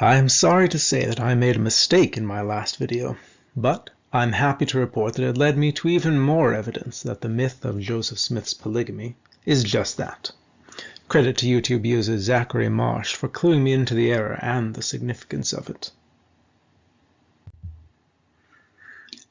I am sorry to say that I made a mistake in my last video, but I'm happy to report that it led me to even more evidence that the myth of Joseph Smith's polygamy is just that. Credit to YouTube user Zachary Marsh for cluing me into the error and the significance of it.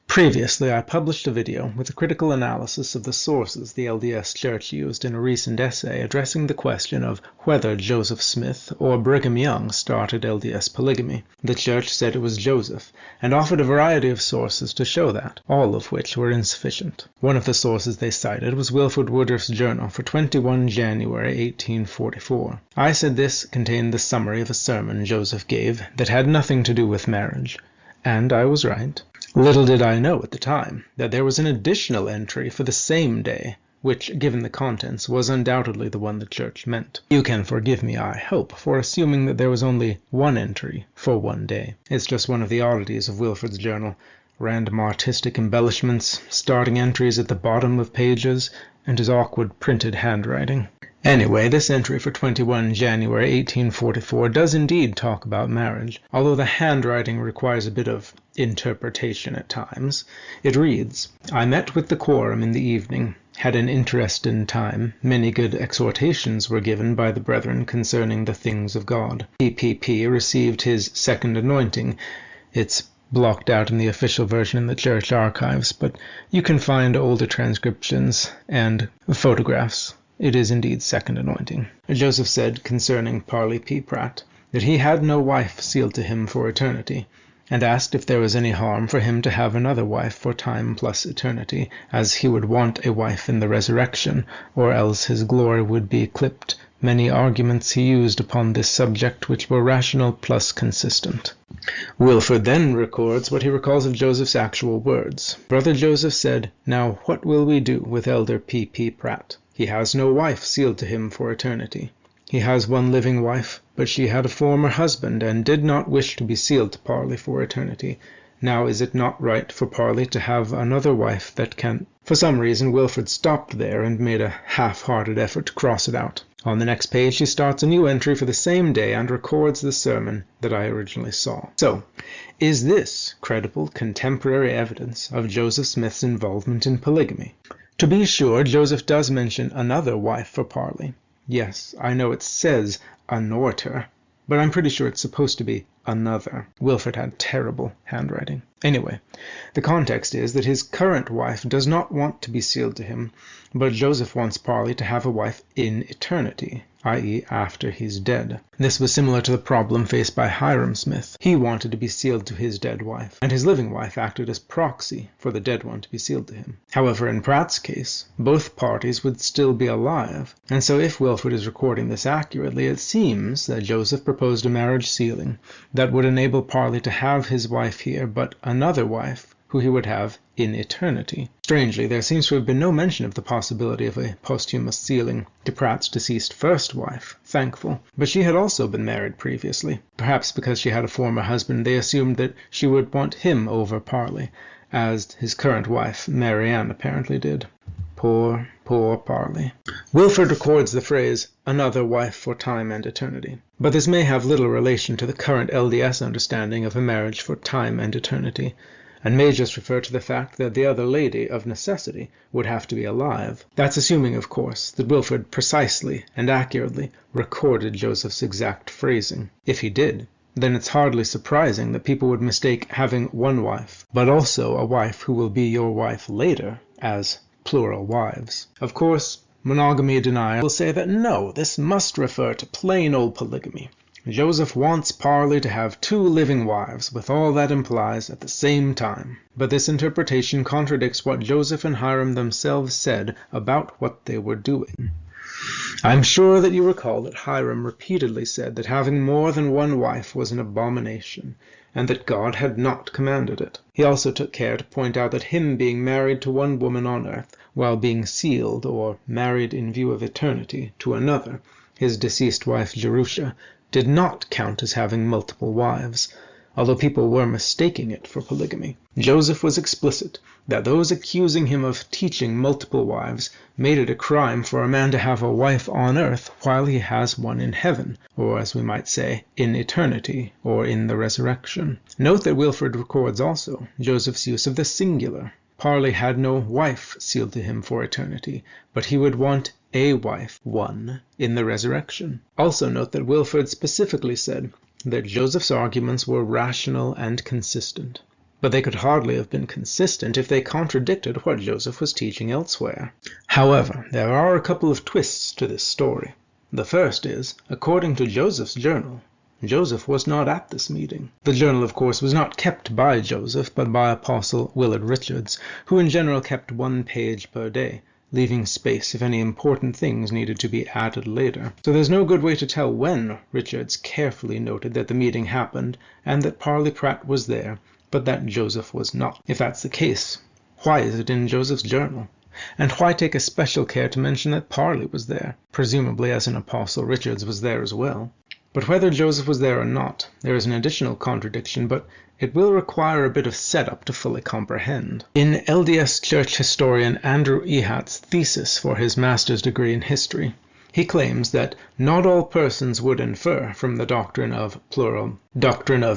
Previously, I published a video with a critical analysis of the sources the LDS Church used in a recent essay addressing the question of whether Joseph Smith or Brigham Young started LDS polygamy. The Church said it was Joseph, and offered a variety of sources to show that, all of which were insufficient. One of the sources they cited was Wilford Woodruff's journal for 21 January 1844. I said this contained the summary of a sermon Joseph gave that had nothing to do with marriage, and I was right. Little did I know at the time that there was an additional entry for the same day, which, given the contents, was undoubtedly the one the Church meant. You can forgive me, I hope, for assuming that there was only one entry for one day. It's just one of the oddities of Wilford's journal. Random artistic embellishments, starting entries at the bottom of pages, and his awkward printed handwriting. Anyway, this entry for 21 January 1844 does indeed talk about marriage, although the handwriting requires a bit of interpretation at times. It reads, "I met with the quorum in the evening, had an interesting time. Many good exhortations were given by the brethren concerning the things of God. PPP received his second anointing." It's blocked out in the official version in the church archives, but you can find older transcriptions and photographs. It is indeed second anointing. Joseph said concerning Parley P. Pratt that he had no wife sealed to him for eternity, and asked if there was any harm for him to have another wife for time plus eternity, as he would want a wife in the resurrection, or else his glory would be clipped. Many arguments he used upon this subject which were rational plus consistent. Wilford then records what he recalls of Joseph's actual words. Brother Joseph said, "Now what will we do with Elder P. Pratt? He has no wife sealed to him for eternity. He has one living wife, but she had a former husband and did not wish to be sealed to Parley for eternity. Now is it not right for Parley to have another wife that can—" For some reason, Wilford stopped there and made a half-hearted effort to cross it out. On the next page, he starts a new entry for the same day and records the sermon that I originally saw. So, is this credible contemporary evidence of Joseph Smith's involvement in polygamy? To be sure, Joseph does mention another wife for Parley. Yes, I know it says anorter, but I'm pretty sure it's supposed to be another. Wilford had terrible handwriting. Anyway, the context is that his current wife does not want to be sealed to him, but Joseph wants Parley to have a wife in eternity, i.e. after he's dead. This was similar to the problem faced by Hiram Smith. He wanted to be sealed to his dead wife, and his living wife acted as proxy for the dead one to be sealed to him. However, in Pratt's case, both parties would still be alive, and so if Wilford is recording this accurately, it seems that Joseph proposed a marriage sealing that would enable Parley to have his wife here, but another wife who he would have in eternity. Strangely, there seems to have been no mention of the possibility of a posthumous sealing to Pratt's deceased first wife, Thankful, but she had also been married previously. Perhaps because she had a former husband, they assumed that she would want him over Parley, as his current wife, Mary Ann, apparently did. Poor Parley. Wilford records the phrase, "another wife for time and eternity." But this may have little relation to the current LDS understanding of a marriage for time and eternity, and may just refer to the fact that the other lady, of necessity, would have to be alive. That's assuming, of course, that Wilford precisely and accurately recorded Joseph's exact phrasing. If he did, then it's hardly surprising that people would mistake having one wife, but also a wife who will be your wife later, as plural wives. Of course, monogamy deniers will say that no, this must refer to plain old polygamy. Joseph wants Parley to have two living wives, with all that implies, at the same time. But this interpretation contradicts what Joseph and Hiram themselves said about what they were doing. I'm sure that you recall that Hiram repeatedly said that having more than one wife was an abomination, and that God had not commanded it. He also took care to point out that him being married to one woman on earth, while being sealed, or married in view of eternity, to another, his deceased wife Jerusha, did not count as having multiple wives. although people were mistaking it for polygamy. Joseph was explicit that those accusing him of teaching multiple wives made it a crime for a man to have a wife on earth while he has one in heaven, or as we might say, in eternity, or in the resurrection. Note that Wilford records also Joseph's use of the singular. Parley had no wife sealed to him for eternity, but he would want a wife, one, in the resurrection. Also note that Wilford specifically said that Joseph's arguments were rational and consistent. But they could hardly have been consistent if they contradicted what Joseph was teaching elsewhere. However, there are a couple of twists to this story. The first is, according to Joseph's journal, Joseph was not at this meeting. The journal, of course, was not kept by Joseph, but by Apostle Willard Richards, who in general kept 1 page per day, leaving space if any important things needed to be added later. So there's no good way to tell when Richards carefully noted that the meeting happened and that Parley Pratt was there, but that Joseph was not. If that's the case, why is it in Joseph's journal? And why take a special care to mention that Parley was there, presumably as an Apostle Richards was there as well? But whether Joseph was there or not, there is an additional contradiction, but it will require a bit of setup to fully comprehend. In LDS Church historian Andrew Ehat's thesis for his master's degree in history, he claims that not all persons would infer from the doctrine of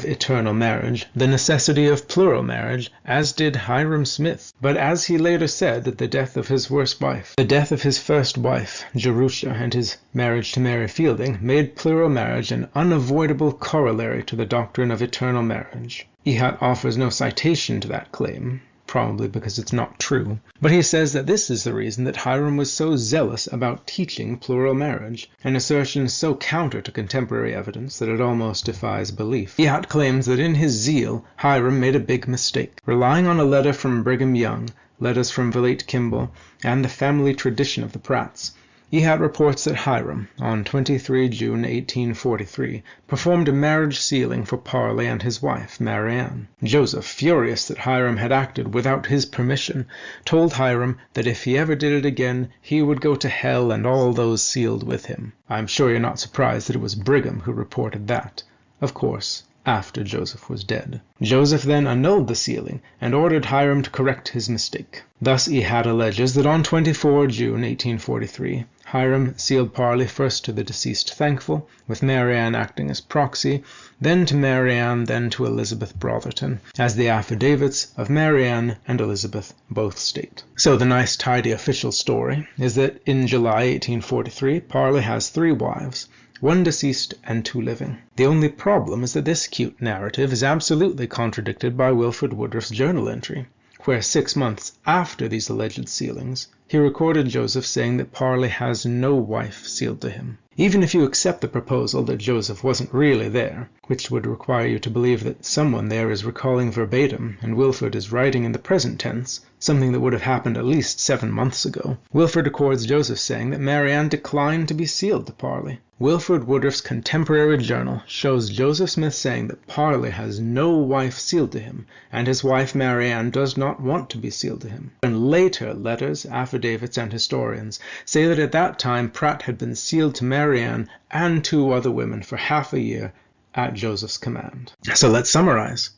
eternal marriage the necessity of plural marriage, as did Hiram Smith. But as he later said that the death of his first wife, Jerusha, and his marriage to Mary Fielding made plural marriage an unavoidable corollary to the doctrine of eternal marriage. Ehat offers no citation to that claim, probably because it's not true, but he says that this is the reason that Hiram was so zealous about teaching plural marriage, an assertion so counter to contemporary evidence that it almost defies belief. Ehat claims that in his zeal, Hiram made a big mistake, relying on a letter from Brigham Young, letters from Villate Kimball, and the family tradition of the Pratts. Ehat reports that Hiram, on 23 June 1843, performed a marriage sealing for Parley and his wife, Marianne. Joseph, furious that Hiram had acted without his permission, told Hiram that if he ever did it again, he would go to hell and all those sealed with him. I'm sure you're not surprised that it was Brigham who reported that. Of course, after Joseph was dead. Joseph then annulled the sealing and ordered Hiram to correct his mistake. Thus Ehat alleges that on 24 June 1843, Hiram sealed Parley first to the deceased Thankful, with Marianne acting as proxy, then to Marianne, then to Elizabeth Brotherton, as the affidavits of Marianne and Elizabeth both state. So the nice tidy official story is that in July 1843, Parley has 3 wives, 1 deceased and 2 living. The only problem is that this cute narrative is absolutely contradicted by Wilford Woodruff's journal entry, where 6 months after these alleged sealings, he recorded Joseph saying that Parley has no wife sealed to him. Even if you accept the proposal that Joseph wasn't really there, which would require you to believe that someone there is recalling verbatim and Wilford is writing in the present tense, something that would have happened at least 7 months ago, Wilford records Joseph saying that Marianne declined to be sealed to Parley. Wilford Woodruff's contemporary journal shows Joseph Smith saying that Parley has no wife sealed to him, and his wife Marianne does not want to be sealed to him. And later letters, affidavits, and historians say that at that time Pratt had been sealed to Marianne and 2 other women for half a year at Joseph's command. So let's summarize.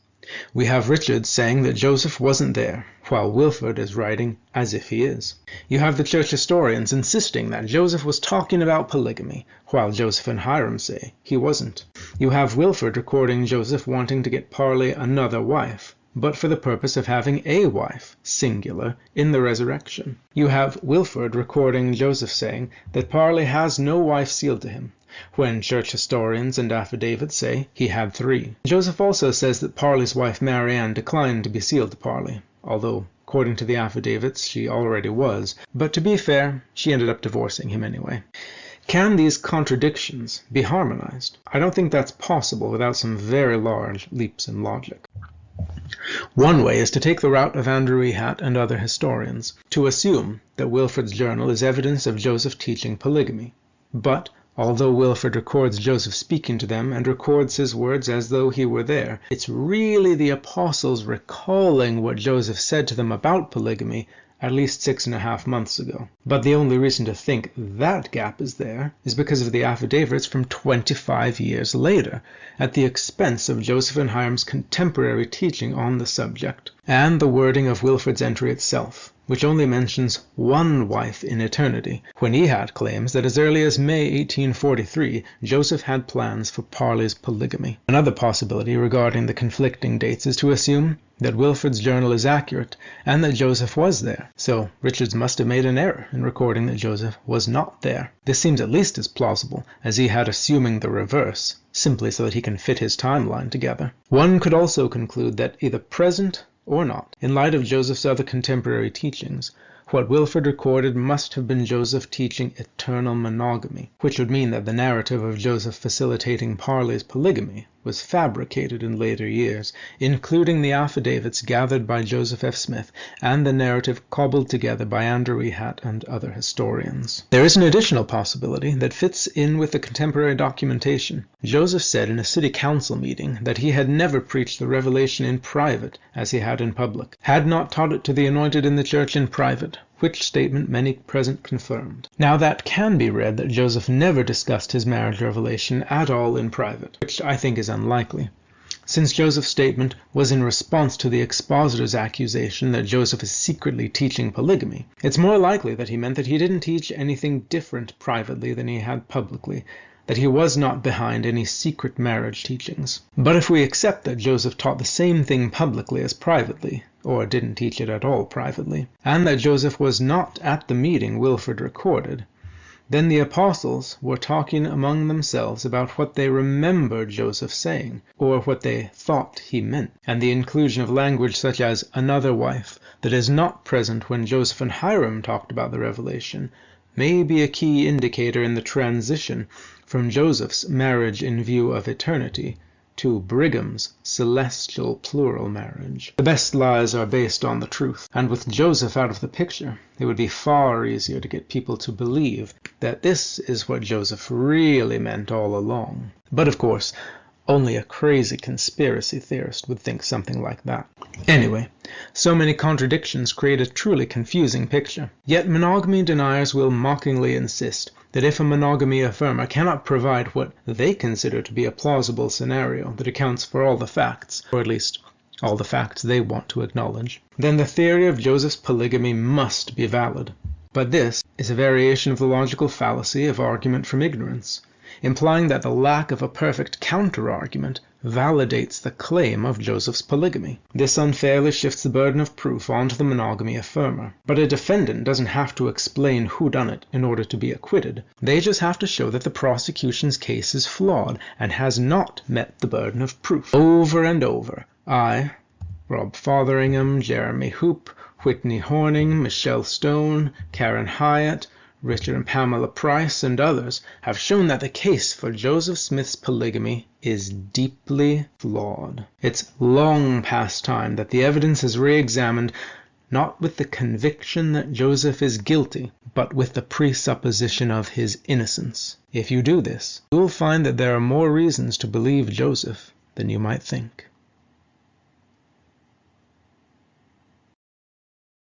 We have Richard saying that Joseph wasn't there, while Wilford is writing as if he is. You have the church historians insisting that Joseph was talking about polygamy, while Joseph and Hiram say he wasn't. You have Wilford recording Joseph wanting to get Parley another wife, but for the purpose of having a wife, singular, in the resurrection. You have Wilford recording Joseph saying that Parley has no wife sealed to him, when church historians and affidavits say he had 3. Joseph also says that Parley's wife Marianne declined to be sealed to Parley, although, according to the affidavits, she already was, but to be fair, she ended up divorcing him anyway. Can these contradictions be harmonized? I don't think that's possible without some very large leaps in logic. One way is to take the route of Andrew Ehat and other historians, to assume that Wilford's journal is evidence of Joseph teaching polygamy, but although Wilford records Joseph speaking to them and records his words as though he were there, it's really the apostles recalling what Joseph said to them about polygamy at least 6.5 months ago. But the only reason to think that gap is there is because of the affidavits from 25 years later, at the expense of Joseph and Hiram's contemporary teaching on the subject, and the wording of Wilford's entry itself, which only mentions one wife in eternity, when Ehud claims that as early as May 1843, Joseph had plans for Parley's polygamy. Another possibility regarding the conflicting dates is to assume that Wilford's journal is accurate and that Joseph was there, so Richards must have made an error in recording that Joseph was not there. This seems at least as plausible as Ehud assuming the reverse, simply so that he can fit his timeline together. One could also conclude that either present or not, in light of Joseph's other contemporary teachings, what Wilford recorded must have been Joseph teaching eternal monogamy, which would mean that the narrative of Joseph facilitating Parley's polygamy was fabricated in later years, including the affidavits gathered by Joseph F. Smith and the narrative cobbled together by Andrew Ehud and other historians. There is an additional possibility that fits in with the contemporary documentation. Joseph said in a city council meeting that he had never preached the revelation in private as he had in public, had not taught it to the anointed in the church in private, which statement many present confirmed. Now that can be read that Joseph never discussed his marriage revelation at all in private, which I think is unlikely, since Joseph's statement was in response to the expositor's accusation that Joseph is secretly teaching polygamy. It's more likely that he meant that he didn't teach anything different privately than he had publicly, that he was not behind any secret marriage teachings. But if we accept that Joseph taught the same thing publicly as privately, or didn't teach it at all privately, and that Joseph was not at the meeting Wilford recorded, then the apostles were talking among themselves about what they remembered Joseph saying, or what they thought he meant, and the inclusion of language such as another wife that is not present when Joseph and Hiram talked about the revelation may be a key indicator in the transition from Joseph's marriage in view of eternity to Brigham's celestial plural marriage. The best lies are based on the truth, and with Joseph out of the picture, it would be far easier to get people to believe that this is what Joseph really meant all along. But of course, only a crazy conspiracy theorist would think something like that. Anyway, so many contradictions create a truly confusing picture. Yet monogamy deniers will mockingly insist that if a monogamy affirmer cannot provide what they consider to be a plausible scenario that accounts for all the facts, or at least all the facts they want to acknowledge, then the theory of Joseph's polygamy must be valid. But this is a variation of the logical fallacy of argument from ignorance, implying that the lack of a perfect counter-argument validates the claim of Joseph's polygamy. This unfairly shifts the burden of proof onto the monogamy affirmer. But a defendant doesn't have to explain who done it in order to be acquitted. They just have to show that the prosecution's case is flawed and has not met the burden of proof. Over and over, I, Rob Fotheringham, Jeremy Hoop, Whitney Horning, Michelle Stone, Karen Hyatt, Richard and Pamela Price, and others have shown that the case for Joseph Smith's polygamy is deeply flawed. It's long past time that the evidence is re-examined, not with the conviction that Joseph is guilty, but with the presupposition of his innocence. If you do this, you will find that there are more reasons to believe Joseph than you might think.